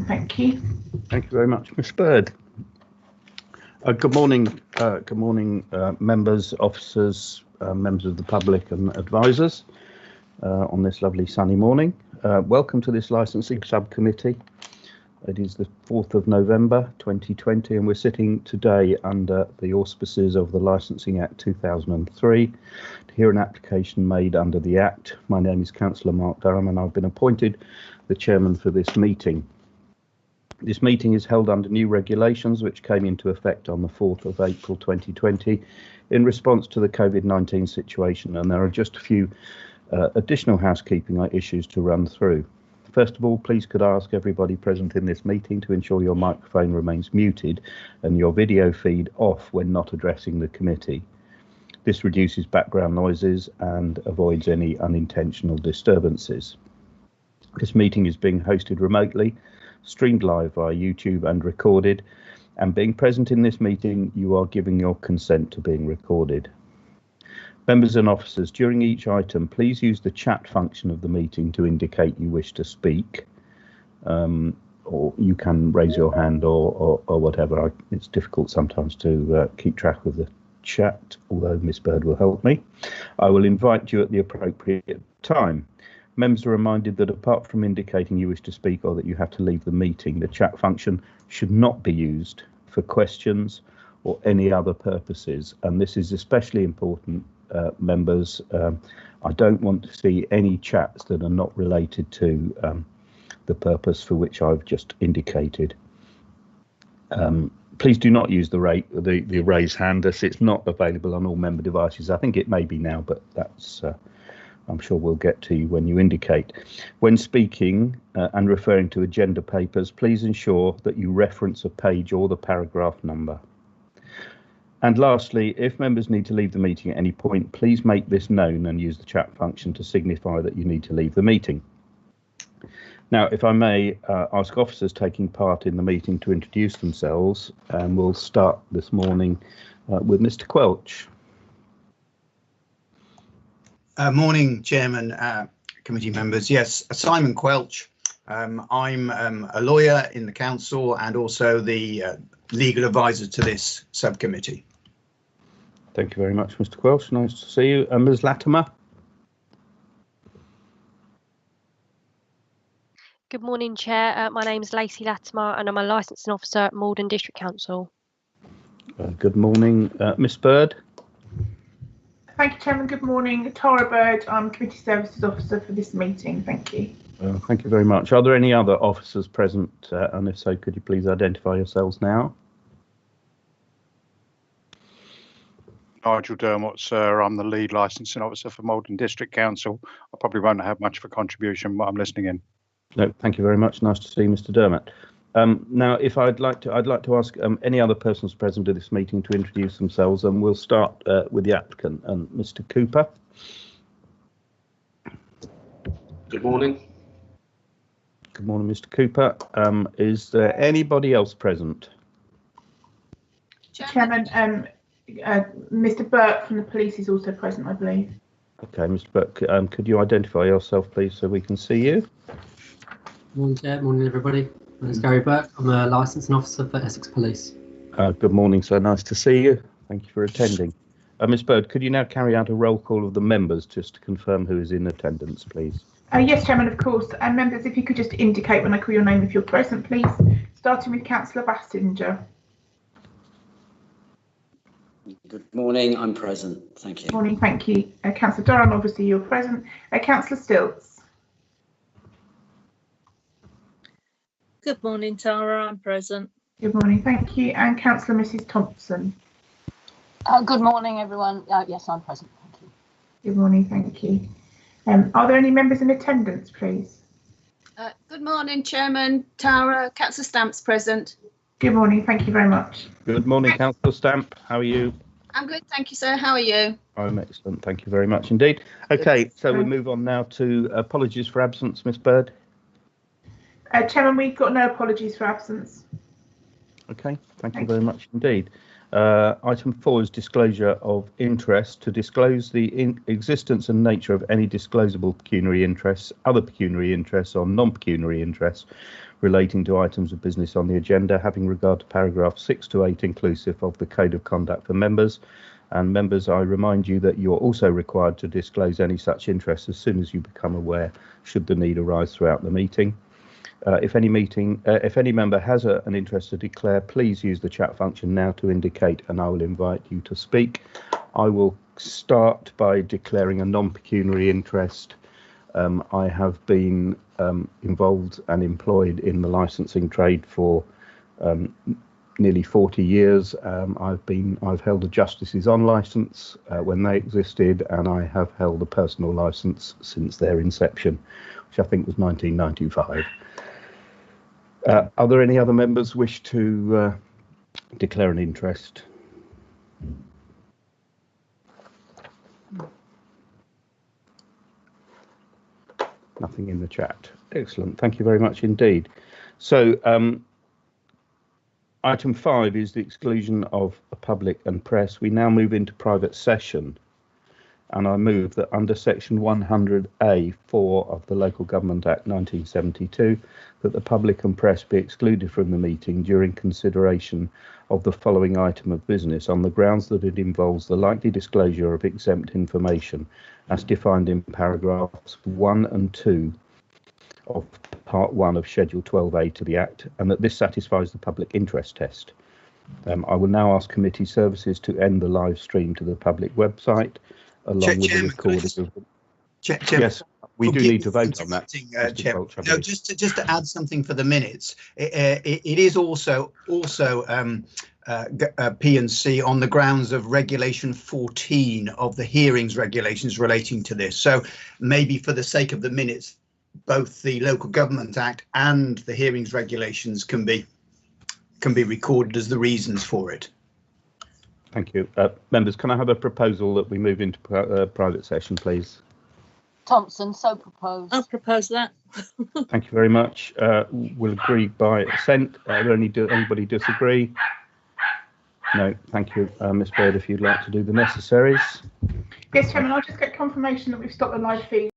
thank you. Thank you very much, Miss Bird. Good morning, members, officers, members of the public and advisors on this lovely sunny morning. Welcome to this licensing subcommittee. It is the 4th of November 2020 and we're sitting today under the auspices of the Licensing Act 2003 to hear an application made under the Act. My name is Councillor Mark Durham and I've been appointed the chairman for this meeting. This meeting is held under new regulations which came into effect on the 4th of April 2020 in response to the COVID-19 situation, and there are just a few additional housekeeping issues to run through. First of all, please could I ask everybody present in this meeting to ensure your microphone remains muted and your video feed off when not addressing the committee. This reduces background noises and avoids any unintentional disturbances. This meeting is being hosted remotely, streamed live via YouTube and recorded, and being present in this meeting, you are giving your consent to being recorded. Members and officers, during each item, please use the chat function of the meeting to indicate you wish to speak, or you can raise your hand or whatever. It's difficult sometimes to keep track of the chat, although Miss Bird will help me. I will invite you at the appropriate time. Members are reminded that apart from indicating you wish to speak or that you have to leave the meeting, the chat function should not be used for questions or any other purposes, and this is especially important, members. I don't want to see any chats that are not related to the purpose for which I've just indicated. Please do not use the raise hand, as it's not available on all member devices. I think it may be now, but that's I'm sure we'll get to you when you indicate. When speaking and referring to agenda papers, please ensure that you reference a page or the paragraph number. And lastly, if members need to leave the meeting at any point, please make this known and use the chat function to signify that you need to leave the meeting. Now, if I may ask officers taking part in the meeting to introduce themselves, and we'll start this morning with Mr. Quelch. Morning, Chairman, committee members. Yes, Simon Quelch. I'm a lawyer in the council and also the legal advisor to this subcommittee. Thank you very much, Mr. Quelch. Nice to see you. And Ms. Latimer. Good morning, Chair. My name is Lacey Latimer and I'm a licensing officer at Malden District Council. Good morning, Miss Bird. Thank you, Chairman. Good morning. Tara Bird. I'm Committee Services Officer for this meeting. Thank you. Thank you very much. Are there any other officers present? And if so, could you please identify yourselves now? Nigel Dermott, sir. I'm the lead licensing officer for Malden District Council. I probably won't have much of a contribution, but I'm listening in. No, thank you very much. Nice to see you, Mr. Dermott. Now, if I'd like to ask any other persons present at this meeting to introduce themselves, and we'll start with the applicant and Mr. Cooper. Good morning. Good morning, Mr. Cooper. Is there anybody else present? Chairman, Mr. Burke from the police is also present, I believe. Okay, Mr. Burke, could you identify yourself, please, so we can see you? Morning, Chair. Morning, everybody. My name is Gary Burke. I'm a licensing officer for Essex Police. Good morning, sir. Nice to see you. Thank you for attending. Ms. Bird, could you now carry out a roll call of the members just to confirm who is in attendance, please? Yes, Chairman, of course. And members, if you could just indicate when I call your name if you're present, please. Starting with Councillor Bassinger. Good morning. I'm present. Thank you. Morning. Thank you. Councillor Durham, obviously you're present. Councillor Stilts. Good morning, Tara. I'm present. Good morning. Thank you. And Councillor Mrs. Thompson. Good morning, everyone. Yes, I'm present. Thank you. Good morning. Thank you. Are there any members in attendance, please? Good morning, Chairman. Tara, Councillor Stamp's present. Good morning. Thank you very much. Good morning, Councillor Stamp. How are you? I'm good, thank you, sir. How are you? I'm excellent. Thank you very much indeed. Okay, so we move on now to apologies for absence, Miss Bird. Chairman, we've got no apologies for absence. Okay, thank you very much indeed. Item 4 is disclosure of interest. To disclose the existence and nature of any disclosable pecuniary interests, other pecuniary interests or non-pecuniary interests relating to items of business on the agenda, having regard to paragraphs 6 to 8 inclusive of the Code of Conduct for members. And members, I remind you that you're also required to disclose any such interest as soon as you become aware, should the need arise throughout the meeting. If any member has an interest to declare, please use the chat function now to indicate, and I will invite you to speak. I will start by declaring a non-pecuniary interest. I have been involved and employed in the licensing trade for nearly 40 years. I've held a Justices On licence when they existed, and I have held a personal licence since their inception, which I think was 1995. Are there any other members wish to declare an interest? Nothing in the chat. Excellent. Thank you very much indeed. So item 5 is the exclusion of the public and press. We now move into private session, and I move that under section 100A(4) of the Local Government Act 1972, that the public and press be excluded from the meeting during consideration of the following item of business on the grounds that it involves the likely disclosure of exempt information as defined in paragraphs 1 and 2 of Part 1 of Schedule 12A to the Act, and that this satisfies the public interest test. I will now ask committee services to end the live stream to the public website, along with the recording of... Yes, we do need to vote on that. No, just to add something for the minutes, it is also P&C on the grounds of Regulation 14 of the hearings regulations relating to this. So maybe for the sake of the minutes, both the Local Government Act and the hearings regulations can be recorded as the reasons for it. Thank you. Members, can I have a proposal that we move into private session, please? Thompson, so proposed. I'll propose that. Thank you very much. We'll agree by assent. Anybody disagree? No, thank you. Ms. Bird, if you'd like to do the necessaries. Yes, Chairman, I'll just get confirmation that we've stopped the live feed.